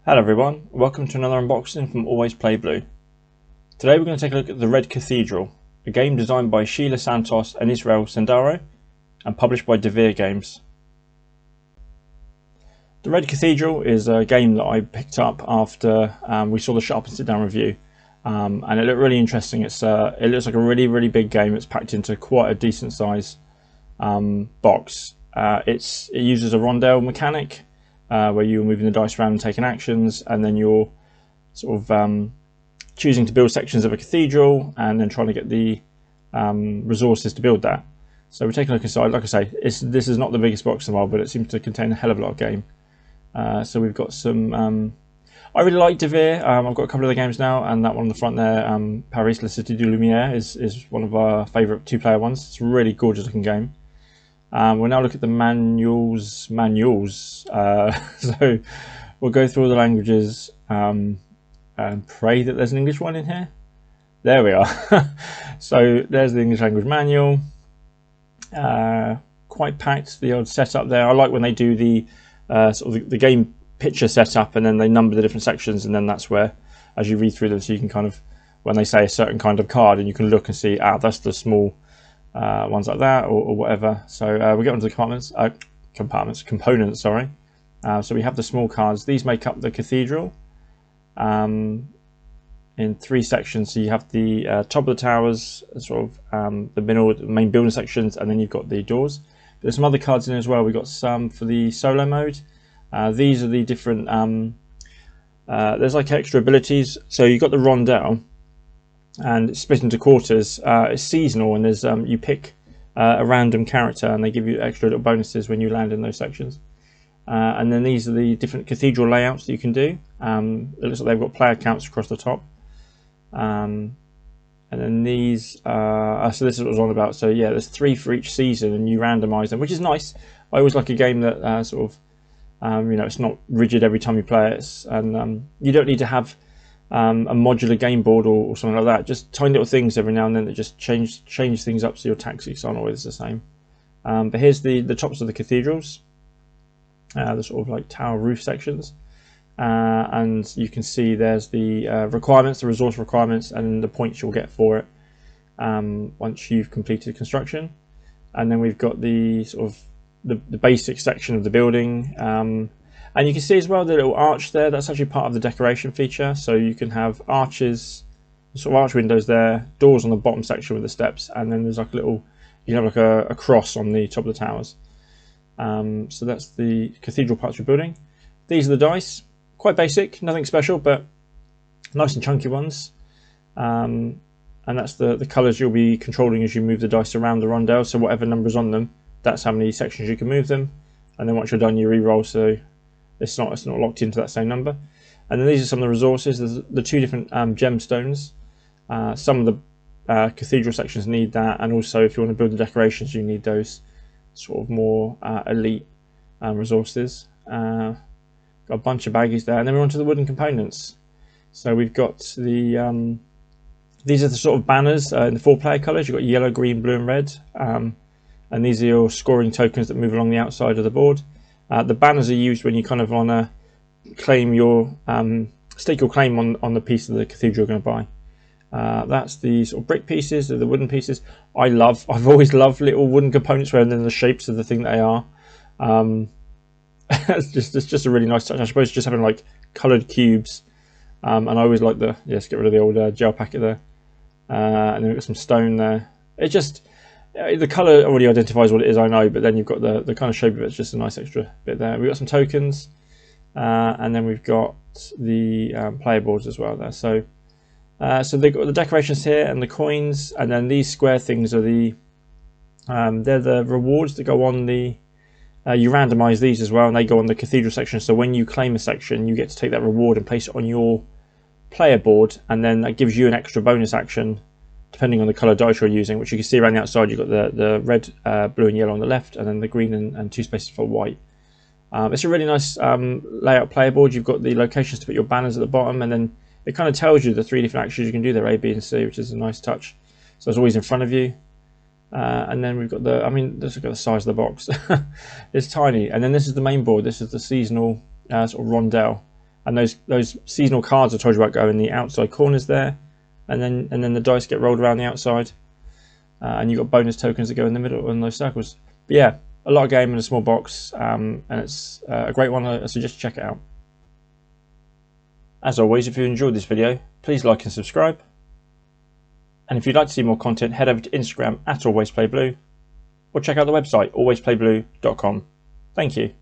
Hello everyone, welcome to another unboxing from Always Play Blue. Today we're going to take a look at the Red Cathedral, a game designed by Sheila Santos and Israel Sendaro and published by Devere Games. The Red Cathedral is a game that I picked up after we saw the Sharp and Sit Down review, and it looked really interesting. It looks like a really big game. It's packed into quite a decent size box. It uses a rondel mechanic, where you're moving the dice around and taking actions, and then you're sort of choosing to build sections of a cathedral and then trying to get the resources to build that. So we're taking a look inside. Like I say, this is not the biggest box in the world, but it seems to contain a hell of a lot of game. So we've got some... I really like Devere. I've got a couple of the games now, and that one on the front there, Paris, La Cité de Lumière, is one of our favourite two-player ones. It's a really gorgeous looking game. We'll now look at the manuals. So we'll go through all the languages and pray that there's an English one in here. There we are. So there's the English language manual. Quite packed, the old setup there. I like when they do the sort of the game picture setup, and then they number the different sections, and then that's where, as you read through them, so you can kind of, when they say a certain kind of card, and you can look and see, that's the small ones like that, or whatever. So we get onto the components. Sorry. So we have the small cards. These make up the cathedral in three sections. So you have the top of the towers, sort of the main building sections, and then you've got the doors. There's some other cards in as well. We've got some for the solo mode. These are the different. There's like extra abilities. So you've got the rondel, and it's split into quarters. It's seasonal, and there's you pick a random character, and they give you extra little bonuses when you land in those sections. And then these are the different cathedral layouts that you can do. It looks like they've got player counts across the top. And then these, so this is what I was on about. So yeah, there's 3 for each season, and you randomise them, which is nice. I always like a game that sort of, it's not rigid every time you play it, and you don't need to have a modular game board or something like that. Just tiny little things every now and then that just change things up so your tactics aren't always the same. But here's the tops of the cathedrals, the sort of like tower roof sections, and you can see there's the requirements, the resource requirements, and the points you'll get for it once you've completed construction. And then we've got the sort of the basic section of the building. And you can see as well the little arch there. That's actually part of the decoration feature. So you can have arches, sort of arch windows there, doors on the bottom section with the steps, and then there's like a little, you can have like a cross on the top of the towers. So that's the cathedral parts of the building. These are the dice, quite basic, nothing special, but nice and chunky ones. And that's the colours you'll be controlling as you move the dice around the rondel. So whatever number's on them, that's how many sections you can move them. And then once you're done, you re-roll. So it's not locked into that same number. And then these are some of the resources. There's the 2 different gemstones. Some of the cathedral sections need that, and also if you want to build the decorations, you need those sort of more elite resources. Got a bunch of baggies there, and then we're on to the wooden components. So we've got the these are the sort of banners in the 4-player colours. You've got yellow, green, blue, and red, and these are your scoring tokens that move along the outside of the board. The banners are used when you kind of want to claim your stake your claim on the piece of the cathedral you're going to buy. That's the sort of brick pieces, the wooden pieces. I've always loved little wooden components rather than the shapes of the thing they are. It's just a really nice touch. I suppose just having like coloured cubes, and I always like let's get rid of the old gel packet there, and then we've got some stone there. It just the colour already identifies what it is, I know, but then you've got the kind of shape of it. It's just a nice extra bit there. We've got some tokens, and then we've got the player boards as well there. So they've got the decorations here and the coins, and then these square things are they're the rewards that go on the. You randomise these as well, and they go on the cathedral section. So when you claim a section, you get to take that reward and place it on your player board, and then that gives you an extra bonus action depending on the colour dice you're using, which you can see around the outside. You've got the red, blue and yellow on the left, and then the green and 2 spaces for white. It's a really nice layout player board. You've got the locations to put your banners at the bottom, and then it kind of tells you the 3 different actions you can do there, A, B and C, which is a nice touch. So it's always in front of you. And then we've got let's look at the size of the box. It's tiny. And then this is the main board. This is the seasonal sort of rondel. And those seasonal cards I told you about go in the outside corners there, and then the dice get rolled around the outside, and you've got bonus tokens that go in the middle in those circles. But yeah, a lot of game in a small box, and it's a great one. I suggest you check it out. As always, if you enjoyed this video, please like and subscribe. And if you'd like to see more content, head over to Instagram @alwaysplayblue, or check out the website alwaysplayblue.com. Thank you.